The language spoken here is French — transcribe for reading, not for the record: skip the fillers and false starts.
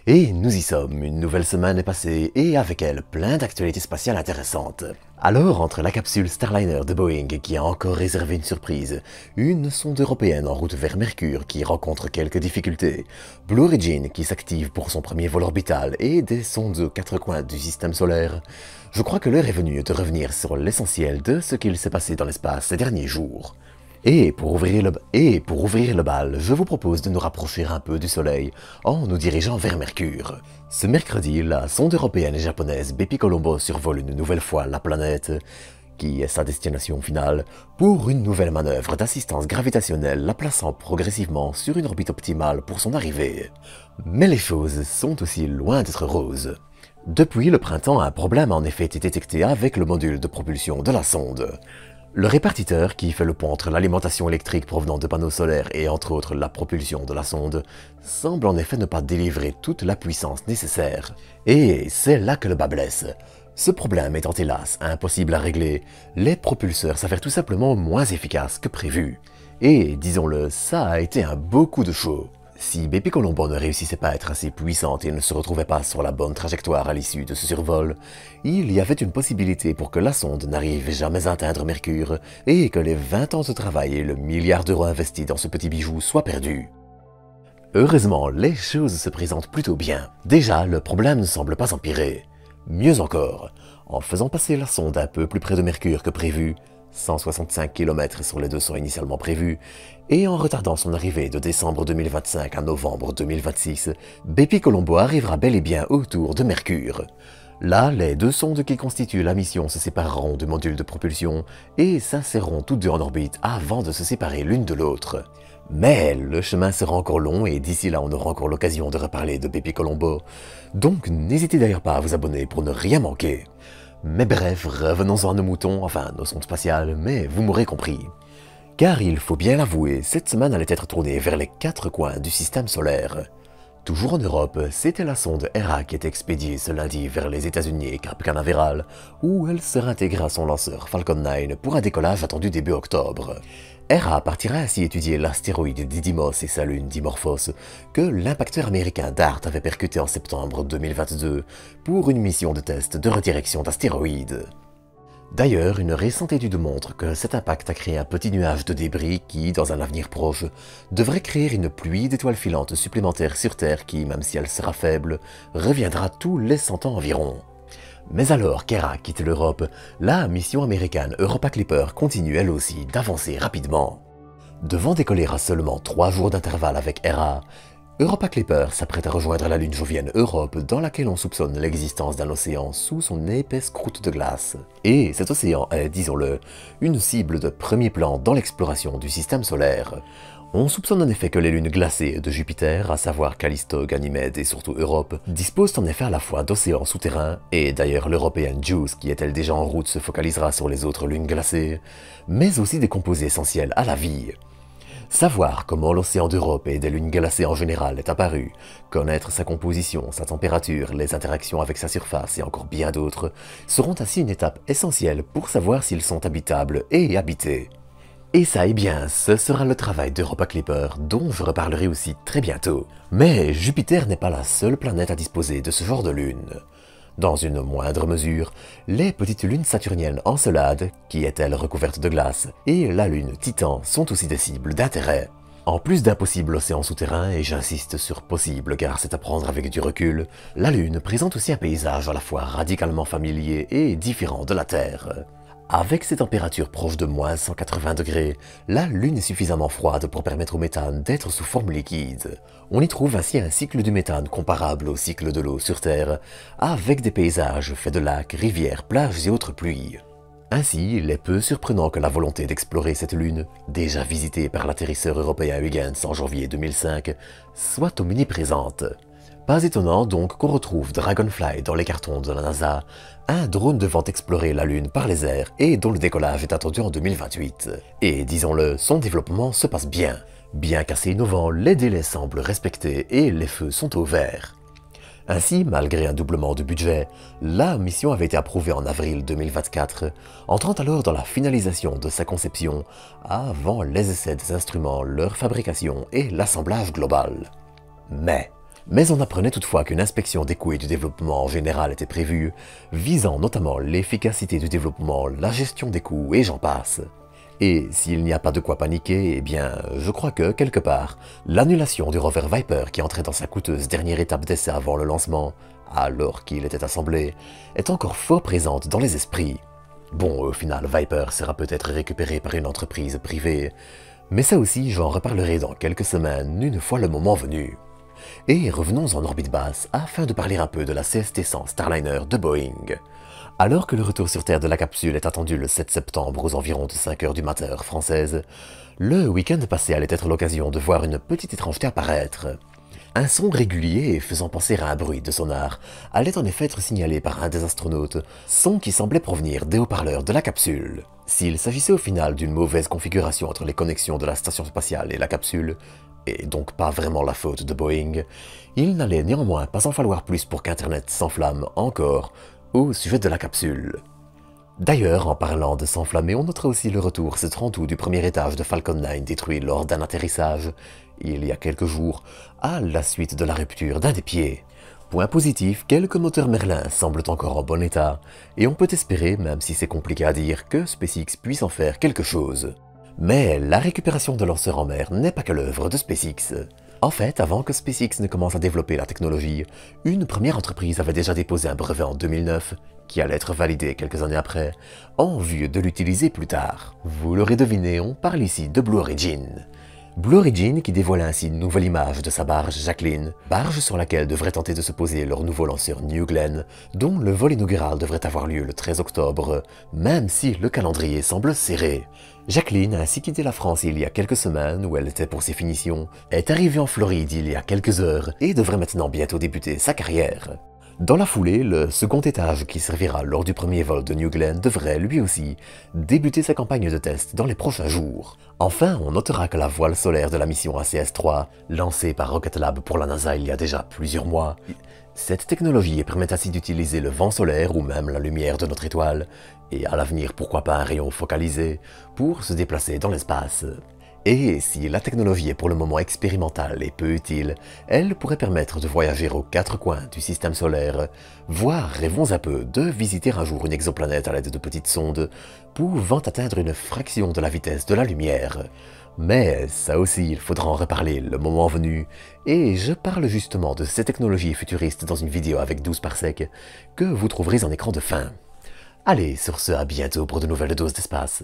Et nous y sommes, une nouvelle semaine est passée, et avec elle, plein d'actualités spatiales intéressantes. Alors, entre la capsule Starliner de Boeing qui a encore réservé une surprise, une sonde européenne en route vers Mercure qui rencontre quelques difficultés, Blue Origin qui s'active pour son premier vol orbital et des sondes aux quatre coins du système solaire, je crois que l'heure est venue de revenir sur l'essentiel de ce qu'il s'est passé dans l'espace ces derniers jours. Et pour ouvrir le bal, je vous propose de nous rapprocher un peu du Soleil en nous dirigeant vers Mercure. Ce mercredi, la sonde européenne et japonaise Bepi Colombo survole une nouvelle fois la planète, qui est sa destination finale, pour une nouvelle manœuvre d'assistance gravitationnelle la plaçant progressivement sur une orbite optimale pour son arrivée. Mais les choses sont aussi loin d'être roses. Depuis le printemps, un problème a en effet été détecté avec le module de propulsion de la sonde. Le répartiteur, qui fait le pont entre l'alimentation électrique provenant de panneaux solaires et entre autres la propulsion de la sonde, semble en effet ne pas délivrer toute la puissance nécessaire. Et c'est là que le bas blesse. Ce problème étant hélas impossible à régler, les propulseurs s'avèrent tout simplement moins efficaces que prévu. Et disons-le, ça a été un beau coup de chaud. Si Bepi Colombo ne réussissait pas à être assez puissante et ne se retrouvait pas sur la bonne trajectoire à l'issue de ce survol, il y avait une possibilité pour que la sonde n'arrive jamais à atteindre Mercure et que les 20 ans de travail et le milliard d'euros investis dans ce petit bijou soient perdus. Heureusement, les choses se présentent plutôt bien. Déjà, le problème ne semble pas empirer. Mieux encore, en faisant passer la sonde un peu plus près de Mercure que prévu, 165 km sur les 200 initialement prévus, et en retardant son arrivée de décembre 2025 à novembre 2026, Bepi Colombo arrivera bel et bien autour de Mercure. Là, les deux sondes qui constituent la mission se sépareront du module de propulsion et s'inséreront toutes deux en orbite avant de se séparer l'une de l'autre. Mais le chemin sera encore long et d'ici là on aura encore l'occasion de reparler de Bepi Colombo, donc n'hésitez d'ailleurs pas à vous abonner pour ne rien manquer. Mais bref, revenons-en à nos moutons, enfin nos sondes spatiales, mais vous m'aurez compris. Car il faut bien l'avouer, cette semaine allait être tournée vers les quatre coins du système solaire. Toujours en Europe, c'était la sonde Hera qui était expédiée ce lundi vers les États-Unis et Cap Canaveral, où elle sera intégrée à son lanceur Falcon 9 pour un décollage attendu début octobre. Hera partira ainsi étudier l'astéroïde Didymos et sa lune Dimorphos que l'impacteur américain DART avait percuté en septembre 2022 pour une mission de test de redirection d'astéroïdes. D'ailleurs, une récente étude montre que cet impact a créé un petit nuage de débris qui, dans un avenir proche, devrait créer une pluie d'étoiles filantes supplémentaires sur Terre qui, même si elle sera faible, reviendra tous les 100 ans environ. Mais alors qu'Hera quitte l'Europe, la mission américaine Europa Clipper continue elle aussi d'avancer rapidement. Devant décoller à seulement 3 jours d'intervalle avec Hera, Europa Clipper s'apprête à rejoindre la lune jovienne Europe dans laquelle on soupçonne l'existence d'un océan sous son épaisse croûte de glace. Et cet océan est, disons-le, une cible de premier plan dans l'exploration du système solaire. On soupçonne en effet que les lunes glacées de Jupiter, à savoir Callisto, Ganymède et surtout Europe, disposent en effet à la fois d'océans souterrains, et d'ailleurs l'européenne JUICE, qui est elle déjà en route, se focalisera sur les autres lunes glacées, mais aussi des composés essentiels à la vie. Savoir comment l'océan d'Europe et des lunes glacées en général est apparu, connaître sa composition, sa température, les interactions avec sa surface et encore bien d'autres, seront ainsi une étape essentielle pour savoir s'ils sont habitables et habités. Et ça, eh bien, ce sera le travail d'Europa Clipper, dont je reparlerai aussi très bientôt. Mais Jupiter n'est pas la seule planète à disposer de ce genre de lune. Dans une moindre mesure, les petites lunes saturniennes Encelade, qui est-elle recouverte de glace, et la lune Titan sont aussi des cibles d'intérêt. En plus d'un possible océan souterrain, et j'insiste sur possible car c'est à prendre avec du recul, la lune présente aussi un paysage à la fois radicalement familier et différent de la Terre. Avec ses températures proches de moins 180 degrés, la Lune est suffisamment froide pour permettre au méthane d'être sous forme liquide. On y trouve ainsi un cycle du méthane comparable au cycle de l'eau sur Terre, avec des paysages faits de lacs, rivières, plages et autres pluies. Ainsi, il est peu surprenant que la volonté d'explorer cette Lune, déjà visitée par l'atterrisseur européen Huygens en janvier 2005, soit omniprésente. Pas étonnant donc qu'on retrouve Dragonfly dans les cartons de la NASA, un drone devant explorer la Lune par les airs et dont le décollage est attendu en 2028. Et disons-le, son développement se passe bien. Bien qu'assez innovant, les délais semblent respectés et les feux sont au vert. Ainsi, malgré un doublement de budget, la mission avait été approuvée en avril 2024, entrant alors dans la finalisation de sa conception avant les essais des instruments, leur fabrication et l'assemblage global. Mais Mais on apprenait toutefois qu'une inspection des coûts et du développement en général était prévue, visant notamment l'efficacité du développement, la gestion des coûts et j'en passe. Et s'il n'y a pas de quoi paniquer, eh bien, je crois que, quelque part, l'annulation du rover Viper qui entrait dans sa coûteuse dernière étape d'essai avant le lancement, alors qu'il était assemblé, est encore fort présente dans les esprits. Bon, au final, Viper sera peut-être récupéré par une entreprise privée, mais ça aussi, j'en reparlerai dans quelques semaines, une fois le moment venu. Et revenons en orbite basse afin de parler un peu de la CST-100 Starliner de Boeing. Alors que le retour sur Terre de la capsule est attendu le 7 septembre aux environs de 5 heures du matin heure française, le week-end passé allait être l'occasion de voir une petite étrangeté apparaître. Un son régulier faisant penser à un bruit de sonar allait en effet être signalé par un des astronautes, son qui semblait provenir des haut-parleurs de la capsule. S'il s'agissait au final d'une mauvaise configuration entre les connexions de la station spatiale et la capsule, et donc pas vraiment la faute de Boeing, il n'allait néanmoins pas en falloir plus pour qu'Internet s'enflamme encore au sujet de la capsule. D'ailleurs, en parlant de s'enflammer, on notera aussi le retour ce 30 août du premier étage de Falcon 9 détruit lors d'un atterrissage, il y a quelques jours, à la suite de la rupture d'un des pieds. Point positif, quelques moteurs Merlin semblent encore en bon état, et on peut espérer, même si c'est compliqué à dire, que SpaceX puisse en faire quelque chose. Mais la récupération de lanceurs en mer n'est pas que l'œuvre de SpaceX. En fait, avant que SpaceX ne commence à développer la technologie, une première entreprise avait déjà déposé un brevet en 2009, qui allait être validé quelques années après, en vue de l'utiliser plus tard. Vous l'aurez deviné, on parle ici de Blue Origin. Blue Origin qui dévoile ainsi une nouvelle image de sa barge Jacqueline, barge sur laquelle devrait tenter de se poser leur nouveau lanceur New Glenn, dont le vol inaugural devrait avoir lieu le 13 octobre, même si le calendrier semble serré. Jacqueline a ainsi quitté la France il y a quelques semaines, où elle était pour ses finitions, est arrivée en Floride il y a quelques heures et devrait maintenant bientôt débuter sa carrière. Dans la foulée, le second étage qui servira lors du premier vol de New Glenn devrait, lui aussi, débuter sa campagne de test dans les prochains jours. Enfin, on notera que la voile solaire de la mission ACS-3, lancée par Rocket Lab pour la NASA il y a déjà plusieurs mois, cette technologie permet ainsi d'utiliser le vent solaire ou même la lumière de notre étoile, et à l'avenir pourquoi pas un rayon focalisé, pour se déplacer dans l'espace. Et si la technologie est pour le moment expérimentale et peu utile, elle pourrait permettre de voyager aux quatre coins du système solaire, voire, rêvons un peu, de visiter un jour une exoplanète à l'aide de petites sondes, pouvant atteindre une fraction de la vitesse de la lumière. Mais ça aussi, il faudra en reparler le moment venu, et je parle justement de ces technologies futuristes dans une vidéo avec 12 parsecs, que vous trouverez en écran de fin. Allez, sur ce, à bientôt pour de nouvelles doses d'espace.